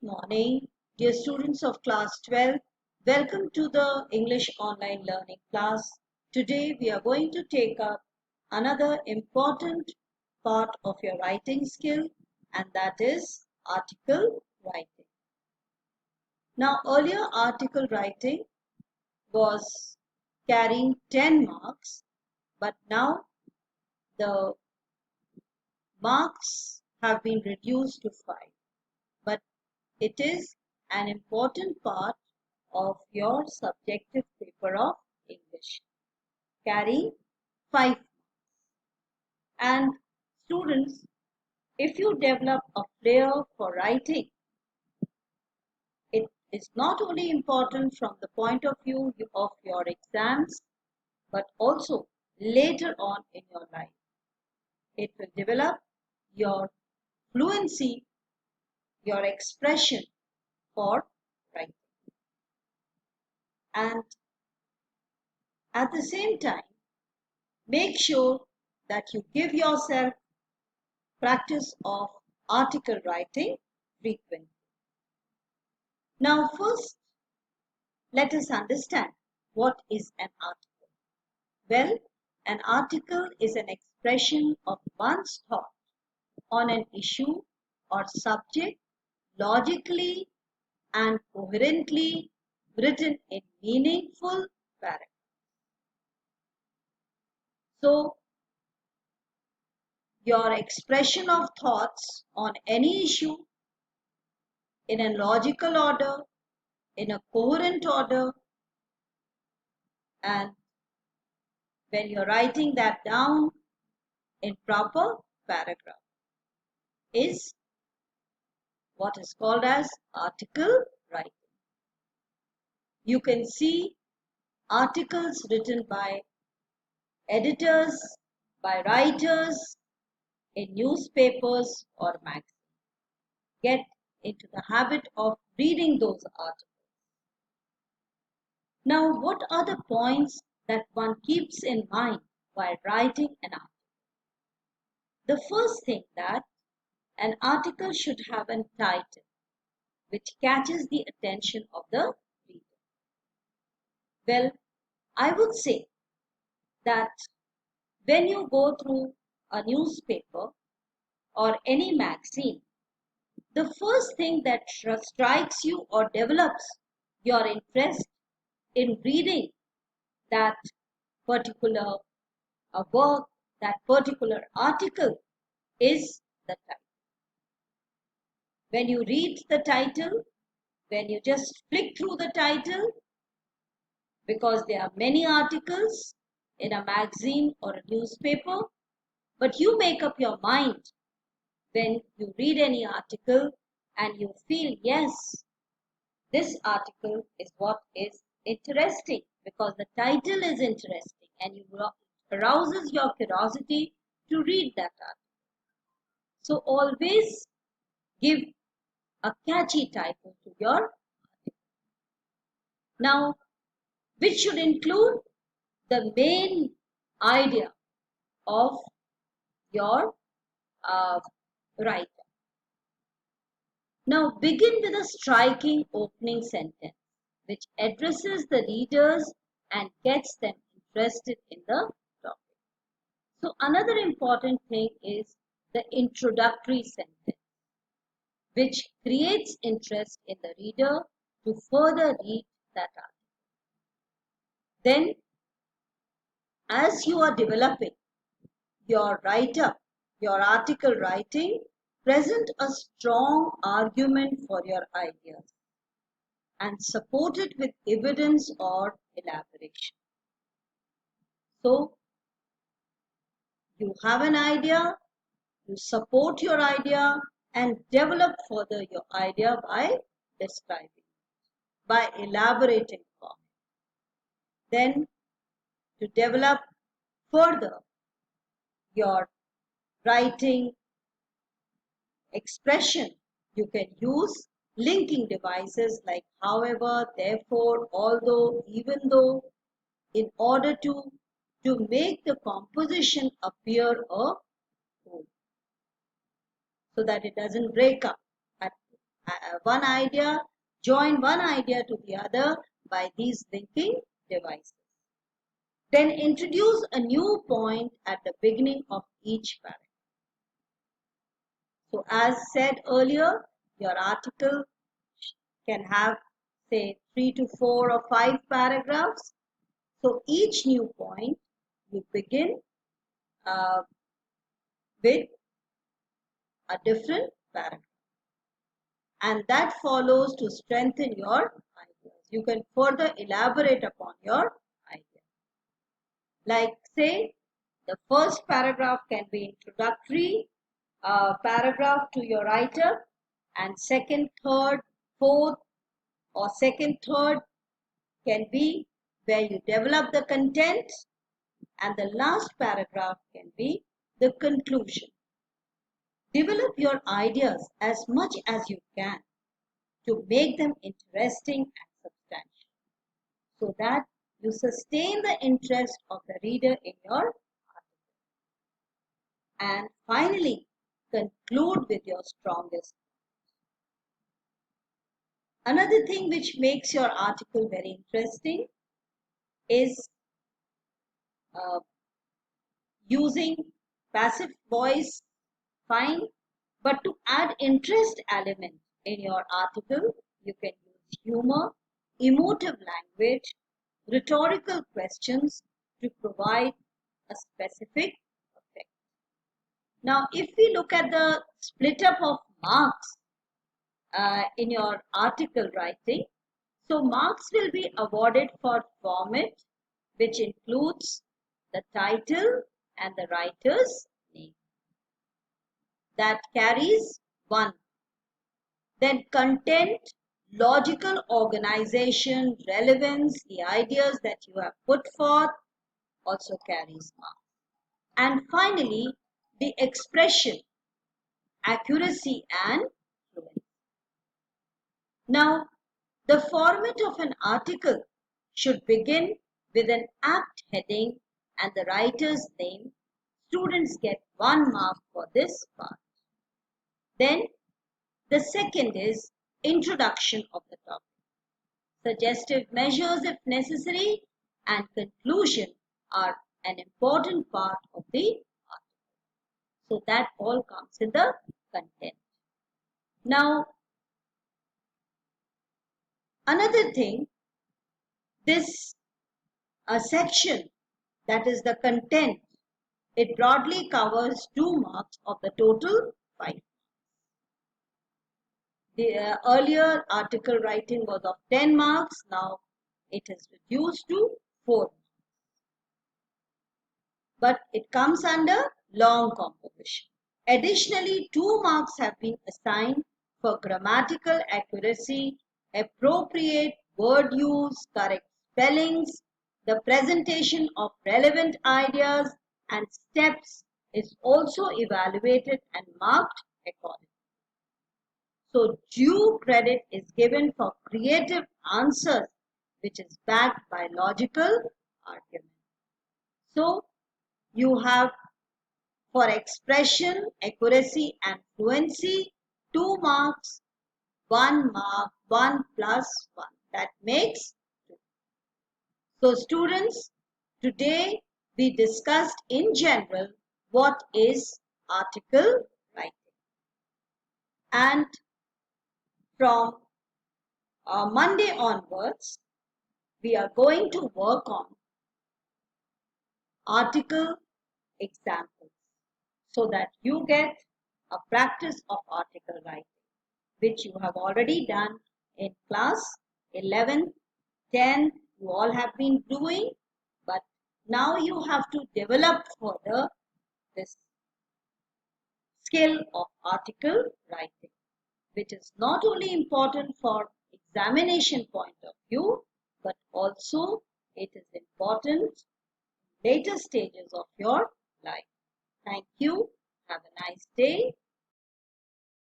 morning, dear students of class 12. Welcome to the English online learning class. Today we are going to take up another important part of your writing skill, and that is article writing. Now earlier article writing was carrying 10 marks, but now the marks have been reduced to 5. But it is an important part of your subjective paper of English, carrying 5 marks. And students, if you develop a flair for writing, it is not only important from the point of view of your exams, but also later on in your life. It will develop your fluency, your expression for writing. And at the same time, make sure that you give yourself practice of article writing frequently. Now first, let us understand what is an article. Well, an article is an expression of one's thought on an issue or subject logically and coherently written in meaningful paragraphs. So, your expression of thoughts on any issue in a logical order, in a coherent order, and when you're writing that down in proper paragraph is what is called as article writing. You can see articles written by editors, by writers in newspapers or magazines. Get into the habit of reading those articles. Now, what are the points that one keeps in mind while writing an article? The first thing that an article should have a title which catches the attention of the reader. Well, I would say that when you go through a newspaper or any magazine, the first thing that strikes you or develops your interest in reading that particular work, that particular article is the title. When you read the title, when you just flick through the title, because there are many articles in a magazine or a newspaper, but you make up your mind when you read any article and you feel, yes, this article is what is interesting because the title is interesting and it arouses your curiosity to read that article. So always give a catchy title to your article. Now, which should include the main idea of your writer. Now begin with a striking opening sentence which addresses the readers and gets them interested in the topic. So another important thing is the introductory sentence which creates interest in the reader to further read that article. Then, as you are developing your write-up, your article writing, present a strong argument for your ideas and support it with evidence or elaboration. So, you have an idea, you support your idea and develop further your idea by describing it, by elaborating on it. Then, to develop further your writing expression, you can use linking devices like however, therefore, although, even though, in order to make the composition appear a whole, so that it doesn't break up one idea, join one idea to the other by these linking devices. Then introduce a new point at the beginning of each paragraph. So as said earlier, your article can have say 3 to 4 or 5 paragraphs. So each new point you begin with a different paragraph. And that follows to strengthen your ideas. You can further elaborate upon your idea. Like say, the first paragraph can be introductory paragraph to your writer, and second, third, fourth, or second, third can be where you develop the content, and the last paragraph can be the conclusion. Develop your ideas as much as you can to make them interesting and substantial, so that you sustain the interest of the reader in your article. And finally, conclude with your strongest. Another thing which makes your article very interesting is using passive voice, fine, but to add interest element in your article, you can use humor, emotive language, rhetorical questions to provide a specific effect. Now, if we look at the split up of marks in your article writing, so marks will be awarded for format, which includes the title and the writer's name. That carries 1. Then content, logical organization, relevance, the ideas that you have put forth also carries marks. And finally, the expression, accuracy and fluency. Now, the format of an article should begin with an apt heading and the writer's name. Students get 1 mark for this part. Then the second is introduction of the topic, suggestive measures if necessary, and conclusion are an important part of the article. So that all comes in the content. Now, another thing, this section, that is the content, it broadly covers 2 marks of the total 5. The earlier article writing was of 10 marks, now it is reduced to 4 marks. But it comes under long composition. Additionally, 2 marks have been assigned for grammatical accuracy, appropriate word use, correct spellings, the presentation of relevant ideas and steps is also evaluated and marked accordingly. So due credit is given for creative answers which is backed by logical argument. So you have for expression, accuracy and fluency 2 marks, 1 mark, 1 plus 1. That makes 2. So students, today we discussed in general what is article writing. And from Monday onwards, we are going to work on article examples so that you get a practice of article writing, which you have already done in class 11, 10, you all have been doing, but now you have to develop further this skill of article writing, which is not only important for examination point of view, but also it is important in later stages of your life. Thank you. Have a nice day.